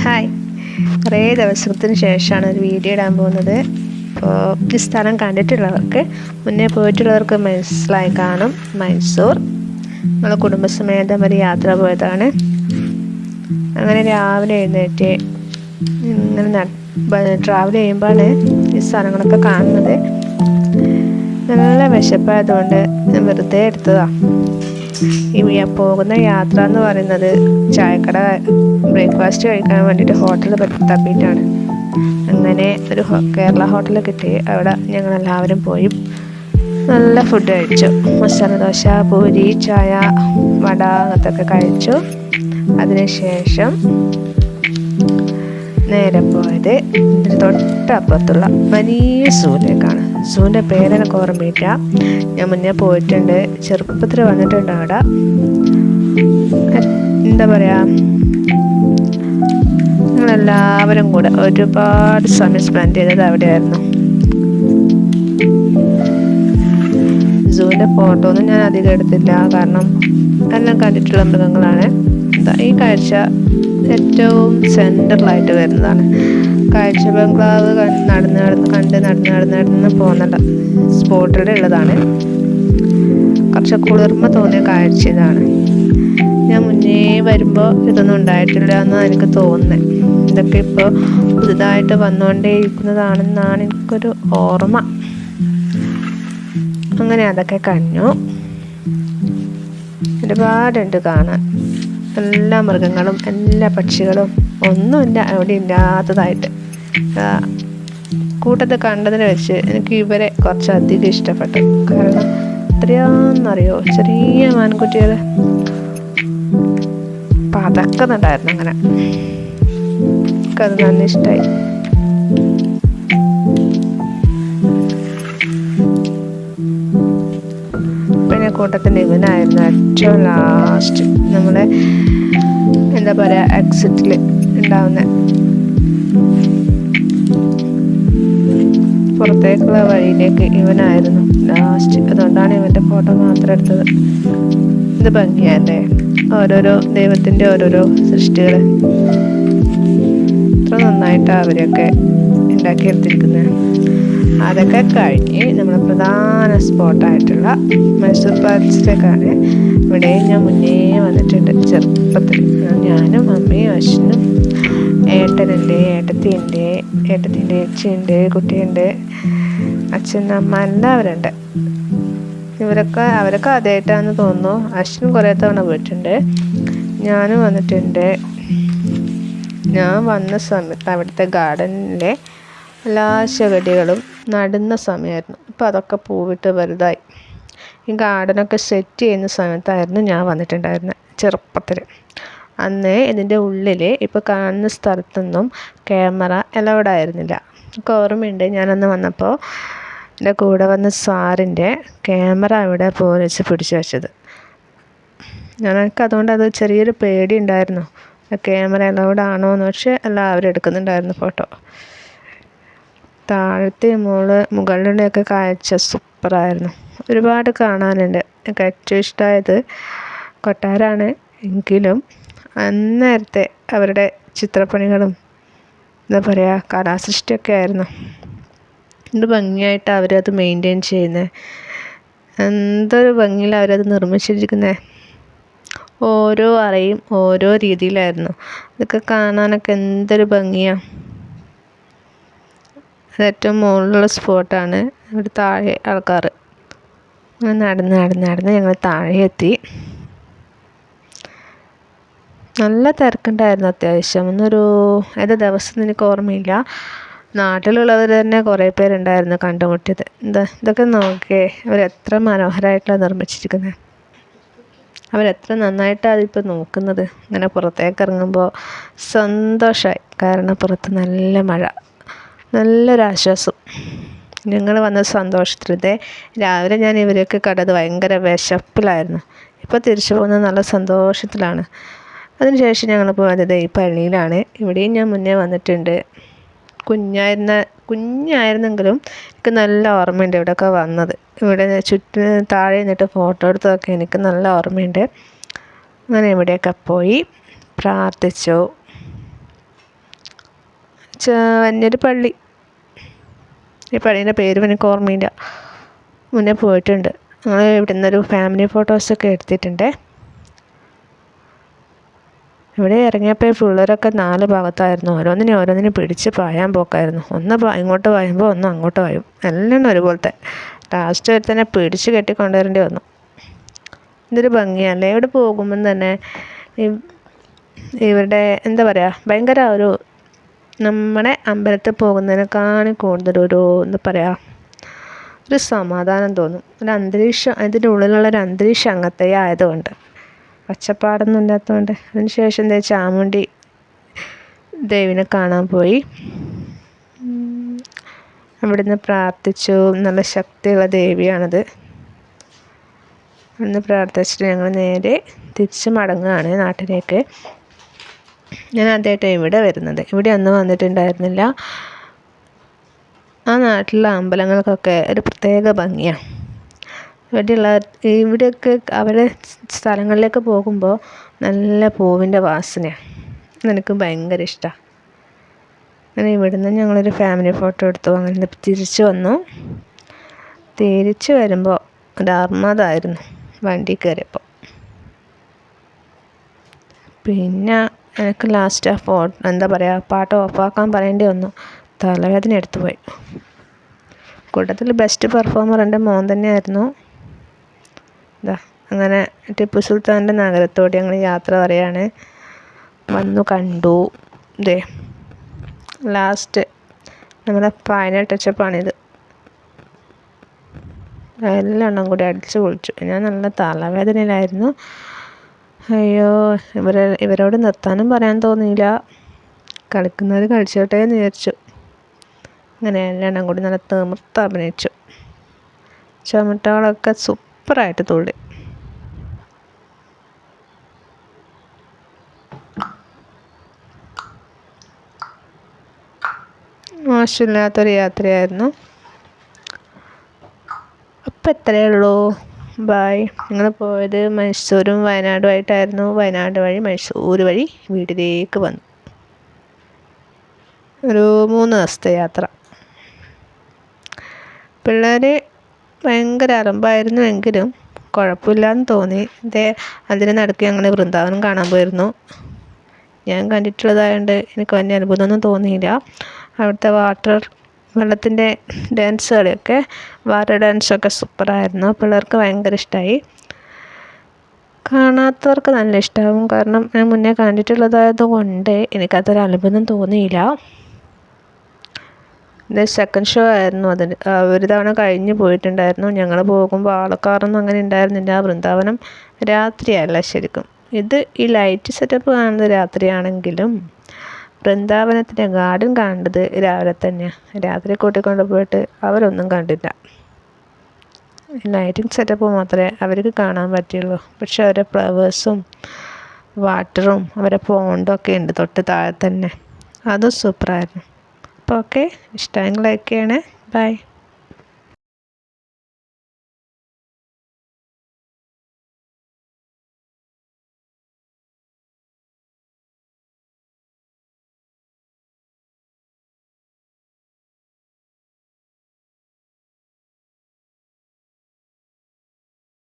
Hi. കുറേ ദിവസത്തിന് ശേഷമാണ് ഒരു വീഡിയോ ഇടാൻ പോകുന്നത്. അപ്പോൾ ഈ സ്ഥലം കണ്ടിട്ടുള്ളവർക്ക്, മുന്നേ പോയിട്ടുള്ളവർക്ക് മനസ്സിലായി കാണും. മൈസൂർ നമ്മളെ കുടുംബസമേതം ഒരു യാത്ര പോയതാണ്. അങ്ങനെ രാവിലെ എഴുന്നേറ്റ് ഇങ്ങനെ ട്രാവൽ ചെയ്യുമ്പോഴാണ് ഈ സ്ഥലങ്ങളൊക്കെ കാണുന്നത്. നല്ല വിശപ്പായതുകൊണ്ട് ഞാൻ വെറുതെ എടുത്തതാണ്. ഈ പോകുന്ന യാത്ര എന്ന് പറയുന്നത് ചായക്കട ബ്രേക്ക്ഫാസ്റ്റ് കഴിക്കാൻ വേണ്ടിയിട്ട് ഹോട്ടൽ തപ്പിയിട്ടാണ്. അങ്ങനെ ഒരു കേരള ഹോട്ടൽ കിട്ടി. അവിടെ ഞങ്ങളെല്ലാവരും പോയി നല്ല ഫുഡ് കഴിച്ചു. മസാല ദോശ, പൂരി, ചായ, വട അങ്ങനത്തെ ഒക്കെ കഴിച്ചു. അതിനുശേഷം നേരെ പോയത് ഇതിന് തൊട്ടപ്പുറത്തുള്ള വലിയ സൂവിലേക്കാണ്. സൂവിൻ്റെ പേരെനിക്ക് ഓർമ്മയില്ല. ഞാൻ മുന്നേ പോയിട്ടുണ്ട്, ചെറുപ്പത്തിൽ വന്നിട്ടുണ്ട്. അവിടെ എന്താ പറയുക, ഞങ്ങളെല്ലാവരും കൂടെ ഒരുപാട് സമയം സ്പെൻഡ് ചെയ്തത് അവിടെയായിരുന്നു. സൂവിൻ്റെ ഫോട്ടോ ഒന്നും ഞാൻ അധികം എടുത്തില്ല, കാരണം എല്ലാം കണ്ടിട്ടുള്ള മൃഗങ്ങളാണ്. ഈ കാഴ്ച ഏറ്റവും സെൻറ്ററിലായിട്ട് വരുന്നതാണ്. കാഴ്ച ബംഗ്ലാവ് നടന്ന് പോകുന്ന സ്പോട്ടിൽ ഉള്ളതാണ്. കുറച്ച് കുളിർമ തോന്നിയ കാഴ്ച ഇതാണ്. ഞാൻ മുന്നേ വരുമ്പോൾ ഇതൊന്നും ഉണ്ടായിട്ടില്ല എന്നാണ് എനിക്ക് തോന്നുന്നത്. ഇതൊക്കെ ഇപ്പോൾ പുതുതായിട്ട് വന്നുകൊണ്ടേ ഇരിക്കുന്നതാണെന്നാണ് എനിക്കൊരു ഓർമ്മ. അങ്ങനെ അതൊക്കെ കഴിഞ്ഞു. ഒരുപാടുണ്ട് കാണാൻ. എല്ലാ മൃഗങ്ങളും എല്ലാ പക്ഷികളും ഒന്നുമില്ല അവിടെ ഇല്ലാത്തതായിട്ട്. കൂട്ടത്തിൽ കണ്ടതിന് വെച്ച് എനിക്ക് ഇവരെ കുറച്ചധികം ഇഷ്ടപ്പെട്ടു. കാരണം എത്രയാണെന്നറിയോ, ചെറിയ മാൻകുട്ടികൾ പതക്കുന്നുണ്ടായിരുന്നു. അങ്ങനെ എനിക്കത് നല്ല ഇഷ്ടമായി. പിന്നെ കൂട്ടത്തിൻ്റെ ഇവനായിരുന്നു ഏറ്റവും ലാസ്റ്റ്. നമ്മുടെ എന്താ പറയുക, എക്സിറ്റിൽ ഉണ്ടാവുന്ന പുറത്തേക്കുള്ള വഴിയിലേക്ക് ഇവനായിരുന്നു ലാസ്റ്റ്. അതുകൊണ്ടാണ് ഇവൻ്റെ ഫോട്ടോ മാത്രം എടുത്തത്. ഇത് ഭംഗിയല്ലേ, ഓരോരോ ദൈവത്തിൻ്റെ ഓരോരോ സൃഷ്ടികൾ. ഇത്ര നന്നായിട്ടാണ് അവരൊക്കെ ഉണ്ടാക്കിയെടുത്തിരിക്കുന്നത്. അതൊക്കെ കഴിഞ്ഞ് നമ്മുടെ പ്രധാന സ്പോട്ടായിട്ടുള്ള മൈസൂർ പാലസിലേക്കാണ്. ഇവിടെയും ഞാൻ മുന്നേ വന്നിട്ടുണ്ട് ചെറുപ്പത്തിൽ. ഞാനും അമ്മയും അച്ഛനും, ഏട്ടനുണ്ട്, ഏട്ടത്തിയുണ്ട്, ഏട്ടത്തിൻ്റെ ചേച്ചിയുണ്ട്, കുട്ടിയുണ്ട്, അച്ഛൻ, അമ്മ എല്ലാവരുണ്ട്. അവരൊക്കെ ആദ്യമായിട്ടാണെന്ന് തോന്നുന്നു. അച്ഛനും കുറേ തവണ പോയിട്ടുണ്ട്, ഞാനും വന്നിട്ടുണ്ട്. ഞാൻ വന്ന സമയത്ത് അവിടുത്തെ ഗാർഡനിലെ എല്ലാ ചെടികളും നടുന്ന സമയമായിരുന്നു. ഇപ്പോൾ അതൊക്കെ പൂവിട്ട് വലുതായി. ഈ ഗാർഡനൊക്കെ സെറ്റ് ചെയ്യുന്ന സമയത്തായിരുന്നു ഞാൻ വന്നിട്ടുണ്ടായിരുന്നത് ചെറുപ്പത്തിൽ. അന്ന് ഇതിൻ്റെ ഉള്ളിൽ ഇപ്പോൾ കാണുന്ന സ്ഥലത്തൊന്നും ക്യാമറ അലൗഡ് ആയിരുന്നില്ല. എനിക്ക് ഓർമ്മയുണ്ട്, ഞാനന്ന് വന്നപ്പോൾ എൻ്റെ കൂടെ വന്ന സാറിൻ്റെ ക്യാമറ അവിടെ പോലീസ് പിടിച്ചു വെച്ചത്. എനിക്ക് അതുകൊണ്ട് അത് ചെറിയൊരു പേടി ഉണ്ടായിരുന്നു, ക്യാമറ അലൗഡ് ആണോ എന്ന്. പക്ഷേ എല്ലാവരും എടുക്കുന്നുണ്ടായിരുന്നു ഫോട്ടോ. താഴത്തെ മുകളിലുടെയൊക്കെ കാഴ്ച സൂപ്പറായിരുന്നു. ഒരുപാട് കാണാനുണ്ട്. എനിക്ക് ഏറ്റവും ഇഷ്ടമായത് കൊട്ടാരമാണ്. എങ്കിലും അന്നേരത്തെ അവരുടെ ചിത്രപ്പണികളും എന്താ പറയുക, കലാസൃഷ്ടിയൊക്കെ ആയിരുന്നു. എന്ത് ഭംഗിയായിട്ട് അവരത് മെയിൻറ്റെയിൻ ചെയ്യുന്നത്. എന്തൊരു ഭംഗിയിൽ അവരത് നിർമ്മിച്ചിരിക്കുന്നത്. ഓരോ അറയും ഓരോ രീതിയിലായിരുന്നു. ഇതൊക്കെ കാണാനൊക്കെ എന്തൊരു ഭംഗിയാണ്. അത് ഏറ്റവും മുകളിലുള്ള സ്പോട്ടാണ്. ഇവിടെ താഴെ ആൾക്കാർ. നടന്ന് ഞങ്ങൾ താഴെ എത്തി. നല്ല തിരക്കുണ്ടായിരുന്നു അത്യാവശ്യം. ഏത് ദിവസം എനിക്ക് ഓർമ്മയില്ല. നാട്ടിലുള്ളവർ തന്നെ കുറേ പേരുണ്ടായിരുന്നു കണ്ടുമുട്ടിയത്. ഇതൊക്കെ നോക്കിയേ, അവരെത്ര മനോഹരമായിട്ടാണ് നിർമ്മിച്ചിരിക്കുന്നത്. അവരെത്ര നന്നായിട്ടാണ് അതിപ്പോൾ നോക്കുന്നത്. ഇങ്ങനെ പുറത്തേക്ക് ഇറങ്ങുമ്പോൾ സന്തോഷമായി. കാരണം പുറത്ത് നല്ല മഴ, നല്ലൊരാശ്വാസം. ഞങ്ങൾ വന്ന സന്തോഷത്തിലത്തെ രാവിലെ ഞാൻ ഇവരൊക്കെ കണ്ടത് ഭയങ്കര വിശപ്പിലായിരുന്നു. ഇപ്പോൾ തിരിച്ചു പോകുന്നത് നല്ല സന്തോഷത്തിലാണ്. അതിനുശേഷം ഞങ്ങൾ പോയത് ഈ പള്ളിയിലാണ്. ഇവിടെയും ഞാൻ മുന്നേ വന്നിട്ടുണ്ട്. കുഞ്ഞായിരുന്നെങ്കിലും എനിക്ക് നല്ല ഓർമ്മയുണ്ട് ഇവിടെയൊക്കെ വന്നത്. ഇവിടെ ചുറ്റും താഴെ നിന്നിട്ട് ഫോട്ടോ എടുത്തതൊക്കെ എനിക്ക് നല്ല ഓർമ്മയുണ്ട്. അങ്ങനെ ഇവിടെയൊക്കെ പോയി പ്രാർത്ഥിച്ചു. വലിയൊരു പള്ളി. ഈ പള്ളീൻ്റെ പേരും എനിക്ക് ഓർമ്മയില്ല. മുന്നേ പോയിട്ടുണ്ട്. ഞങ്ങൾ ഇവിടെ നിന്നൊരു ഫാമിലി ഫോട്ടോസൊക്കെ എടുത്തിട്ടുണ്ട്. ഇവിടെ ഇറങ്ങിയപ്പോൾ പിള്ളേരൊക്കെ 4 ഭാഗത്തായിരുന്നു. ഓരോന്നിനും പിടിച്ച് പായാൻ പോക്കായിരുന്നു. ഒന്ന് ഇങ്ങോട്ട് പായുമ്പോൾ ഒന്ന് അങ്ങോട്ട് പായും. എല്ലാം ഒരുപോലത്തെ. ലാസ്റ്റ് വരെ തന്നെ പിടിച്ച് കെട്ടിക്കൊണ്ടുവരേണ്ടി വന്നു. ഇതൊരു ഭംഗിയല്ലേ. ഇവിടെ പോകുമ്പം തന്നെ ഇവരുടെ എന്താ പറയുക, ഭയങ്കര ഒരു നമ്മുടെ അമ്പലത്തിൽ പോകുന്നതിനേക്കാളും കൂടുതലൊരു എന്താ പറയുക, ഒരു സമാധാനം തോന്നും. ഒരു അന്തരീക്ഷം, അതിൻ്റെ ഉള്ളിലുള്ളൊരു അന്തരീക്ഷം അങ്ങനത്തെ ആയതുകൊണ്ട്, ഒച്ചപ്പാടൊന്നും ഇല്ലാത്തതുകൊണ്ട്. അതിന് ശേഷം എന്താ ചാമുണ്ഡി ദേവിനെ കാണാൻ പോയി. അവിടുന്ന് പ്രാർത്ഥിച്ചു. നല്ല ശക്തിയുള്ള ദേവിയാണത്. അവിടുന്ന് പ്രാർത്ഥിച്ചിട്ട് ഞങ്ങൾ നേരെ തിരിച്ച് മടങ്ങുകയാണ് നാട്ടിലേക്ക്. ഞാൻ ആദ്യമായിട്ടാണ് ഇവിടെ വരുന്നത്. ഇവിടെ ഒന്നും വന്നിട്ടുണ്ടായിരുന്നില്ല. ആ നാട്ടിലുള്ള അമ്പലങ്ങൾക്കൊക്കെ ഒരു പ്രത്യേക ഭംഗിയാണ്. ഇവിടെയൊക്കെ അവരുടെ സ്ഥലങ്ങളിലേക്ക് പോകുമ്പോൾ നല്ല പൂവിൻ്റെ വാസനയാണ്. എനിക്ക് ഭയങ്കര ഇഷ്ടമാണ്. അങ്ങനെ ഇവിടുന്ന് ഞങ്ങളൊരു ഫാമിലി ഫോട്ടോ എടുത്തു. അങ്ങനെ തിരിച്ചു വന്നു. തിരിച്ചു വരുമ്പോൾ ഒരു അർമ്മതായിരുന്നു വണ്ടി കയറിയപ്പോൾ. പിന്നെ എനിക്ക് ലാസ്റ്റ് എന്താ പറയുക, പാട്ട് ഓഫാക്കാൻ പറയേണ്ടി വന്നു. തലവേദന എടുത്തു പോയി. കൂട്ടത്തിൽ ബെസ്റ്റ് പെർഫോമർ എൻ്റെ മോൻ തന്നെയായിരുന്നു. അങ്ങനെ ടിപ്പു സുൽത്താൻ്റെ നഗരത്തോട് ഞങ്ങൾ യാത്ര പറയാണ്. വന്നു കണ്ടു. ലാസ്റ്റ് നമ്മുടെ ഫൈനൽ ടച്ചപ്പാണിത്. എല്ലാം കൂടി അടിച്ച് പൊളിച്ചു. ഞാൻ നല്ല തലവേദനയിലായിരുന്നു. അയ്യോ, ഇവരോട് നിർത്താനും പറയാൻ തോന്നിയില്ല. കളിക്കുന്നത് കളിച്ചോട്ടെ എന്ന് വിചാരിച്ചു. അങ്ങനെ എല്ലാം കൂടി നല്ല തിമിർത്ത് അഭിനയിച്ചു. ചുമട്ടുകളൊക്കെ സൂപ്പറായിട്ട് തുള്ളി. മോശമില്ലാത്തൊരു യാത്രയായിരുന്നു. അപ്പം എത്രയേ ഉള്ളൂ. ബായ്. ഞങ്ങൾ പോയത് മൈസൂരും വയനാടുമായിട്ടായിരുന്നു. വയനാട് വഴി മൈസൂർ വഴി വീട്ടിലേക്ക് വന്നു. ഒരു 3 ദിവസത്തെ യാത്ര. പിള്ളേർ ഭയങ്കര അലമ്പായിരുന്നുവെങ്കിലും കുഴപ്പമില്ലാന്ന് തോന്നി. അതിന് നടുക്ക് ഞങ്ങൾ വൃന്ദാവനം കാണാൻ പോയിരുന്നു. ഞാൻ കണ്ടിട്ടുള്ളതായതുകൊണ്ട് എനിക്ക് വലിയ അത്ഭുതമൊന്നും തോന്നിയില്ല. അവിടുത്തെ വെള്ളത്തിൻ്റെ ഡാൻസുകളൊക്കെ, വാട്ടർ ഡാൻസൊക്കെ സൂപ്പറായിരുന്നു. പിള്ളേർക്ക് ഭയങ്കര ഇഷ്ടമായി. കാണാത്തവർക്ക് നല്ല ഇഷ്ടമാവും. കാരണം ഞാൻ മുന്നേ കണ്ടിട്ടുള്ളതായത് കൊണ്ട് എനിക്കതൊരു അത്ഭുതം തോന്നിയില്ല. ഇത് സെക്കൻഡ് ഷോ ആയിരുന്നു. അതിന് ഒരു തവണ കഴിഞ്ഞ് പോയിട്ടുണ്ടായിരുന്നു. ഞങ്ങൾ പോകുമ്പോൾ ആൾക്കാരൊന്നും അങ്ങനെ ഉണ്ടായിരുന്നില്ല. വൃന്ദാവനം രാത്രിയല്ല ശരിക്കും. ഇത് ഈ ലൈറ്റ് സെറ്റപ്പ് കാണുന്നത് രാത്രിയാണെങ്കിലും വൃന്ദാവനത്തിൻ്റെ ഗാർഡൻ കാണേണ്ടത് രാവിലെ തന്നെയാണ്. രാത്രി കൂട്ടിക്കൊണ്ട് പോയിട്ട് അവരൊന്നും കണ്ടില്ല. ലൈറ്റിംഗ് സെറ്റപ്പ് മാത്രമേ അവർക്ക് കാണാൻ പറ്റുള്ളൂ. പക്ഷെ അവരുടെ ഫ്ലവേഴ്സും വാട്ടറും അവരുടെ പോണ്ടൊക്കെ ഉണ്ട് തൊട്ട് താഴെ തന്നെ. അതും സൂപ്പറായിരുന്നു. അപ്പോൾ ഓക്കെ, ഇഷ്ടമെങ്കിൽ ലൈക്ക് ചെയ്യണേ. ബൈ.